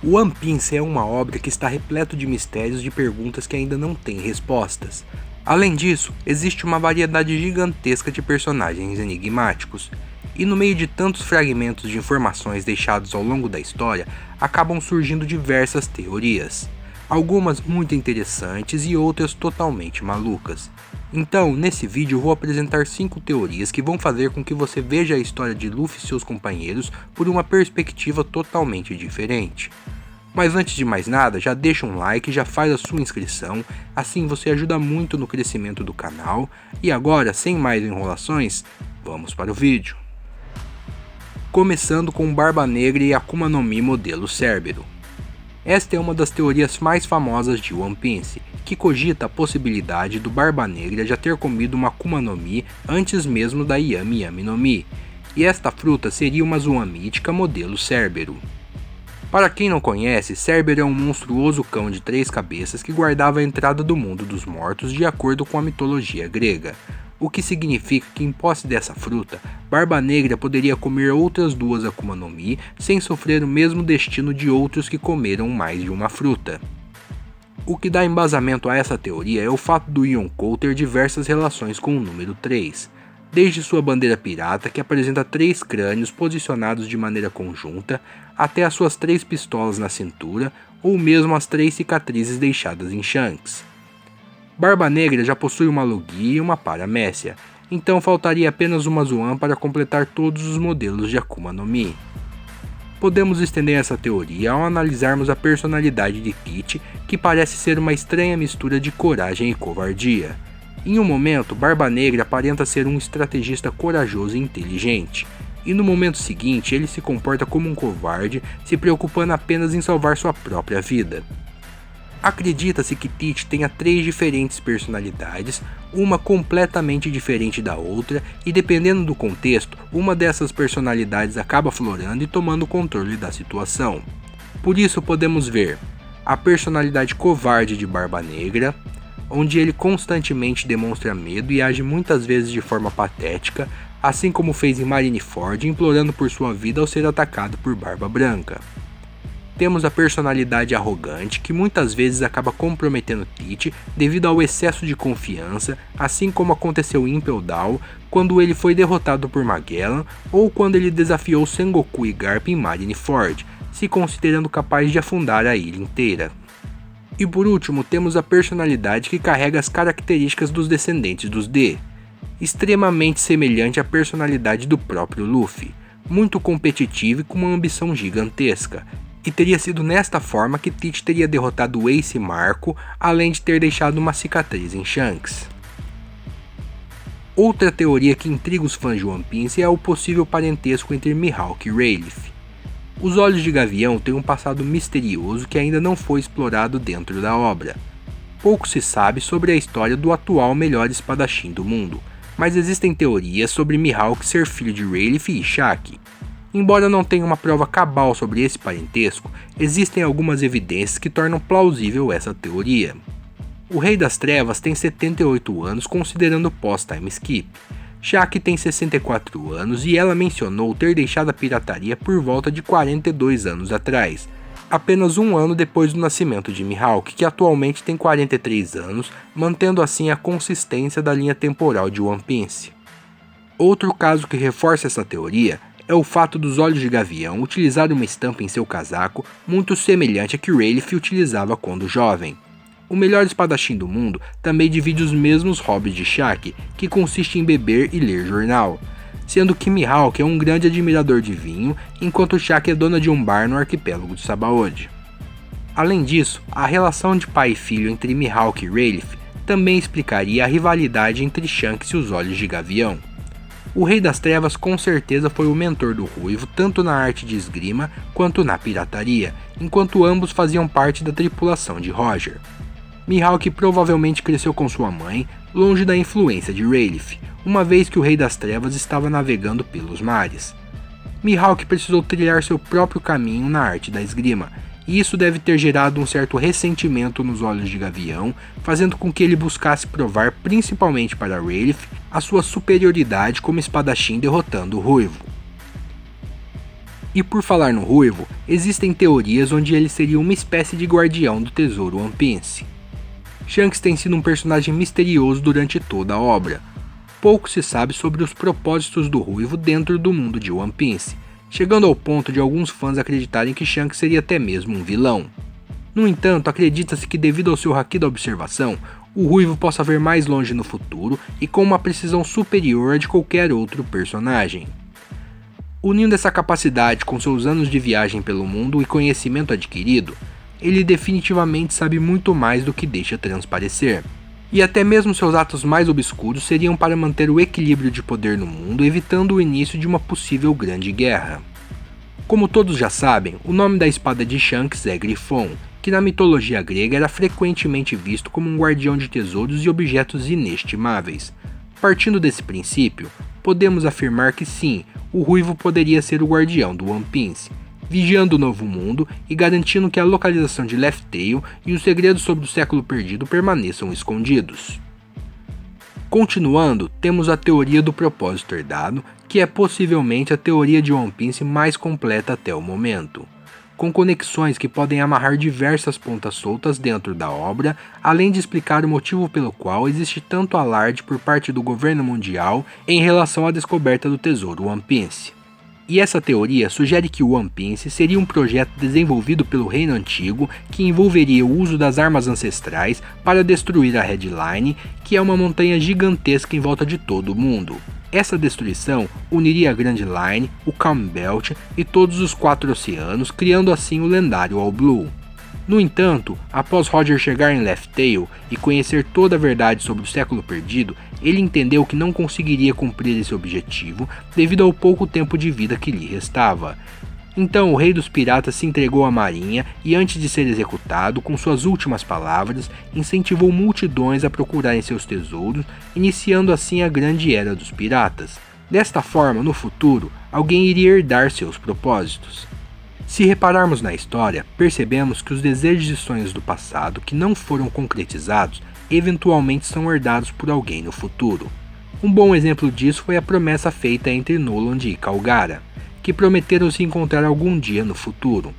One Piece é uma obra que está repleto de mistérios e perguntas que ainda não têm respostas. Além disso, existe uma variedade gigantesca de personagens enigmáticos, e no meio de tantos fragmentos de informações deixados ao longo da história, acabam surgindo diversas teorias. Algumas muito interessantes e outras totalmente malucas. Então, nesse vídeo eu vou apresentar 5 teorias que vão fazer com que você veja a história de Luffy e seus companheiros por uma perspectiva totalmente diferente. Mas antes de mais nada, já deixa um like e já faz a sua inscrição, assim você ajuda muito no crescimento do canal. E agora, sem mais enrolações, vamos para o vídeo. Começando com Barba Negra e Akuma no Mi modelo Cerbero. Esta é uma das teorias mais famosas de One Piece, que cogita a possibilidade do Barba Negra já ter comido uma Akuma no Mi antes mesmo da Yami Yami no Mi, e esta fruta seria uma Zoan mítica modelo Cerbero. Para quem não conhece, Cerbero é um monstruoso cão de 3 cabeças que guardava a entrada do mundo dos mortos de acordo com a mitologia grega, o que significa que em posse dessa fruta, Barba Negra poderia comer outras 2 Akuma no Mi sem sofrer o mesmo destino de outros que comeram mais de uma fruta. O que dá embasamento a essa teoria é o fato do Yonkou ter diversas relações com o número 3. Desde sua bandeira pirata, que apresenta 3 crânios posicionados de maneira conjunta, até as suas 3 pistolas na cintura, ou mesmo as 3 cicatrizes deixadas em Shanks. Barba Negra já possui uma Lugia e uma Paramécia, então faltaria apenas uma Zoan para completar todos os modelos de Akuma no Mi. Podemos estender essa teoria ao analisarmos a personalidade de Tite, que parece ser uma estranha mistura de coragem e covardia. Em um momento, Barba Negra aparenta ser um estrategista corajoso e inteligente, e no momento seguinte ele se comporta como um covarde, se preocupando apenas em salvar sua própria vida. Acredita-se que Tite tenha 3 diferentes personalidades, uma completamente diferente da outra, e dependendo do contexto, uma dessas personalidades acaba aflorando e tomando o controle da situação. Por isso podemos ver a personalidade covarde de Barba Negra, onde ele constantemente demonstra medo e age muitas vezes de forma patética, assim como fez em Marineford, implorando por sua vida ao ser atacado por Barba Branca. Temos a personalidade arrogante, que muitas vezes acaba comprometendo Tite devido ao excesso de confiança, assim como aconteceu em Impel Down, quando ele foi derrotado por Magellan, ou quando ele desafiou Sengoku e Garp em Marineford, se considerando capaz de afundar a ilha inteira. E por último, temos a personalidade que carrega as características dos descendentes dos D, extremamente semelhante à personalidade do próprio Luffy, muito competitivo e com uma ambição gigantesca, e teria sido nesta forma que Tite teria derrotado Ace e Marco, além de ter deixado uma cicatriz em Shanks. Outra teoria que intriga os fãs de One Piece é o possível parentesco entre Mihawk e Rayleigh. Os Olhos de Gavião têm um passado misterioso que ainda não foi explorado dentro da obra. Pouco se sabe sobre a história do atual melhor espadachim do mundo, mas existem teorias sobre Mihawk ser filho de Rayleigh e Shaq. Embora não tenha uma prova cabal sobre esse parentesco, existem algumas evidências que tornam plausível essa teoria. O Rei das Trevas tem 78 anos considerando pós-time skip. Shaq tem 64 anos e ela mencionou ter deixado a pirataria por volta de 42 anos atrás, apenas um ano depois do nascimento de Mihawk, que atualmente tem 43 anos, mantendo assim a consistência da linha temporal de One Piece. Outro caso que reforça essa teoria é o fato dos Olhos de Gavião utilizar uma estampa em seu casaco muito semelhante à que Rayleigh utilizava quando jovem. O melhor espadachim do mundo também divide os mesmos hobbies de Shaq, que consiste em beber e ler jornal, sendo que Mihawk é um grande admirador de vinho, enquanto Shaq é dona de um bar no arquipélago de Sabaody. Além disso, a relação de pai e filho entre Mihawk e Rayleigh também explicaria a rivalidade entre Shanks e os Olhos de Gavião. O Rei das Trevas com certeza foi o mentor do Ruivo tanto na arte de esgrima quanto na pirataria, enquanto ambos faziam parte da tripulação de Roger. Mihawk provavelmente cresceu com sua mãe, longe da influência de Rayleigh, uma vez que o Rei das Trevas estava navegando pelos mares. Mihawk precisou trilhar seu próprio caminho na arte da esgrima, e isso deve ter gerado um certo ressentimento nos Olhos de Gavião, fazendo com que ele buscasse provar, principalmente para Rayleigh, a sua superioridade como espadachim derrotando o Ruivo. E por falar no Ruivo, existem teorias onde ele seria uma espécie de guardião do tesouro One Piece. Shanks tem sido um personagem misterioso durante toda a obra. Pouco se sabe sobre os propósitos do Ruivo dentro do mundo de One Piece, chegando ao ponto de alguns fãs acreditarem que Shanks seria até mesmo um vilão. No entanto, acredita-se que devido ao seu haki da observação, o Ruivo possa ver mais longe no futuro e com uma precisão superior a de qualquer outro personagem. Unindo essa capacidade com seus anos de viagem pelo mundo e conhecimento adquirido, ele definitivamente sabe muito mais do que deixa transparecer. E até mesmo seus atos mais obscuros seriam para manter o equilíbrio de poder no mundo, evitando o início de uma possível grande guerra. Como todos já sabem, o nome da espada de Shanks é Griffon, que na mitologia grega era frequentemente visto como um guardião de tesouros e objetos inestimáveis. Partindo desse princípio, podemos afirmar que sim, o Ruivo poderia ser o guardião do One Piece, vigiando o novo mundo e garantindo que a localização de Laugh Tale e os segredos sobre o século perdido permaneçam escondidos. Continuando, temos a teoria do propósito herdado, que é possivelmente a teoria de One Piece mais completa até o momento, com conexões que podem amarrar diversas pontas soltas dentro da obra, além de explicar o motivo pelo qual existe tanto alarde por parte do governo mundial em relação à descoberta do tesouro One Piece. E essa teoria sugere que o One Piece seria um projeto desenvolvido pelo Reino Antigo que envolveria o uso das armas ancestrais para destruir a Red Line, que é uma montanha gigantesca em volta de todo o mundo. Essa destruição uniria a Grand Line, o Calm Belt e todos os 4 oceanos, criando assim o lendário All Blue. No entanto, após Roger chegar em Laugh Tale e conhecer toda a verdade sobre o século perdido, ele entendeu que não conseguiria cumprir esse objetivo devido ao pouco tempo de vida que lhe restava. Então o rei dos piratas se entregou à marinha e, antes de ser executado, com suas últimas palavras, incentivou multidões a procurarem seus tesouros, iniciando assim a grande era dos piratas. Desta forma, no futuro, alguém iria herdar seus propósitos. Se repararmos na história, percebemos que os desejos e sonhos do passado que não foram concretizados eventualmente são herdados por alguém no futuro. Um bom exemplo disso foi a promessa feita entre Noland e Calgara, que prometeram se encontrar algum dia no futuro.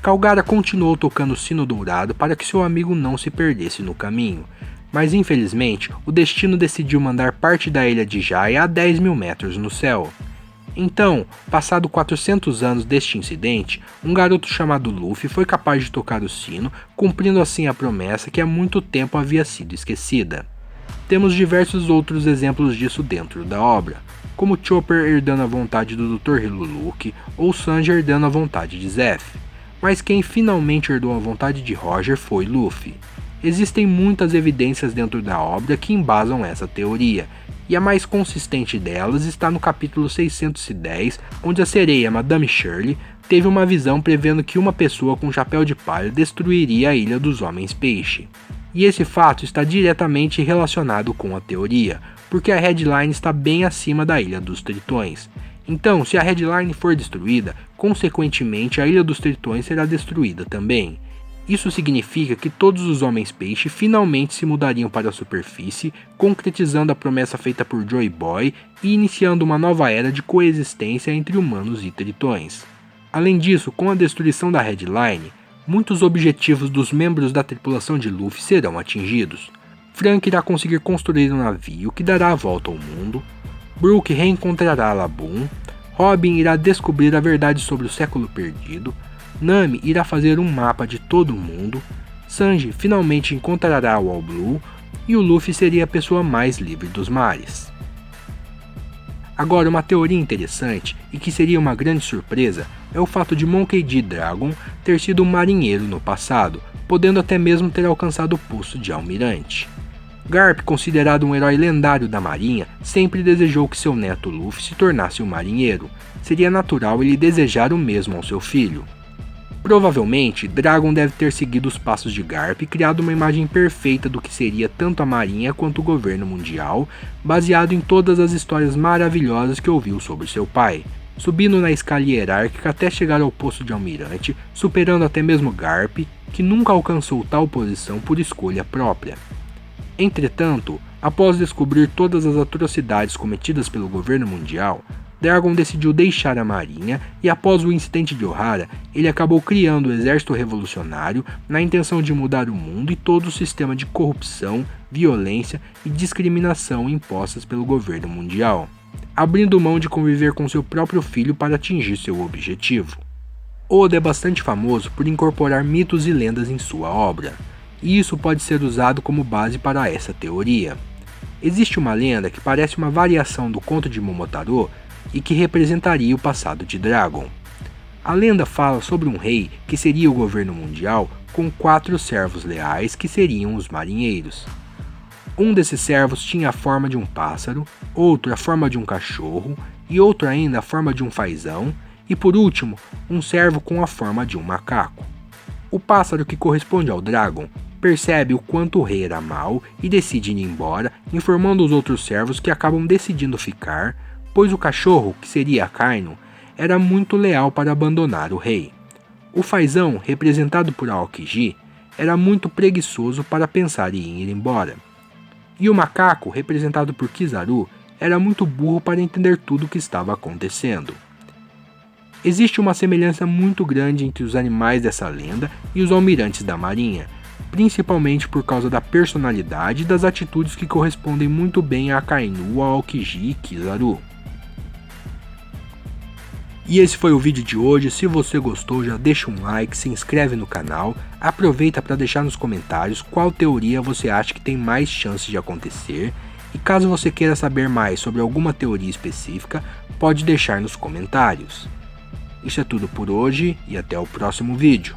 Calgara continuou tocando o sino dourado para que seu amigo não se perdesse no caminho, mas infelizmente o destino decidiu mandar parte da ilha de Jaya a 10 mil metros no céu. Então, passado 400 anos deste incidente, um garoto chamado Luffy foi capaz de tocar o sino, cumprindo assim a promessa que há muito tempo havia sido esquecida. Temos diversos outros exemplos disso dentro da obra, como Chopper herdando a vontade do Dr. Hiluluke ou Sanji herdando a vontade de Zeff. Mas quem finalmente herdou a vontade de Roger foi Luffy. Existem muitas evidências dentro da obra que embasam essa teoria, e a mais consistente delas está no capítulo 610, onde a sereia Madame Shirley teve uma visão prevendo que uma pessoa com chapéu de palha destruiria a Ilha dos Homens-Peixe. E esse fato está diretamente relacionado com a teoria, porque a Red Line está bem acima da Ilha dos Tritões. Então, se a Red Line for destruída, consequentemente a Ilha dos Tritões será destruída também. Isso significa que todos os Homens-Peixe finalmente se mudariam para a superfície, concretizando a promessa feita por Joy Boy e iniciando uma nova era de coexistência entre humanos e tritões. Além disso, com a destruição da Red Line, muitos objetivos dos membros da tripulação de Luffy serão atingidos. Frank irá conseguir construir um navio que dará a volta ao mundo, Brook reencontrará Laboon, Robin irá descobrir a verdade sobre o século perdido, Nami irá fazer um mapa de todo o mundo, Sanji finalmente encontrará o All Blue e o Luffy seria a pessoa mais livre dos mares. Agora, uma teoria interessante e que seria uma grande surpresa é o fato de Monkey D. Dragon ter sido um marinheiro no passado, podendo até mesmo ter alcançado o posto de almirante. Garp, considerado um herói lendário da marinha, sempre desejou que seu neto Luffy se tornasse um marinheiro. Seria natural ele desejar o mesmo ao seu filho. Provavelmente, Dragon deve ter seguido os passos de Garp e criado uma imagem perfeita do que seria tanto a marinha quanto o governo mundial, baseado em todas as histórias maravilhosas que ouviu sobre seu pai, subindo na escala hierárquica até chegar ao posto de almirante, superando até mesmo Garp, que nunca alcançou tal posição por escolha própria. Entretanto, após descobrir todas as atrocidades cometidas pelo governo mundial, Dragon decidiu deixar a marinha e após o incidente de Ohara, ele acabou criando o exército revolucionário na intenção de mudar o mundo e todo o sistema de corrupção, violência e discriminação impostas pelo governo mundial, abrindo mão de conviver com seu próprio filho para atingir seu objetivo. Oda é bastante famoso por incorporar mitos e lendas em sua obra, e isso pode ser usado como base para essa teoria. Existe uma lenda que parece uma variação do conto de Momotaro e que representaria o passado de Dragon. A lenda fala sobre um rei que seria o governo mundial com 4 servos leais que seriam os marinheiros. Um desses servos tinha a forma de um pássaro, outro a forma de um cachorro e outro ainda a forma de um fazão e por último um servo com a forma de um macaco. O pássaro, que corresponde ao Dragon, percebe o quanto o rei era mau e decide ir embora, informando os outros servos que acabam decidindo ficar, pois o cachorro, que seria Akainu, era muito leal para abandonar o rei. O fazão, representado por Aokiji, era muito preguiçoso para pensar em ir embora. E o macaco, representado por Kizaru, era muito burro para entender tudo o que estava acontecendo. Existe uma semelhança muito grande entre os animais dessa lenda e os almirantes da marinha, principalmente por causa da personalidade e das atitudes que correspondem muito bem a Akainu, Aokiji e Kizaru. E esse foi o vídeo de hoje. Se você gostou, já deixa um like, se inscreve no canal, aproveita para deixar nos comentários qual teoria você acha que tem mais chances de acontecer, e caso você queira saber mais sobre alguma teoria específica, pode deixar nos comentários. Isso é tudo por hoje e até o próximo vídeo.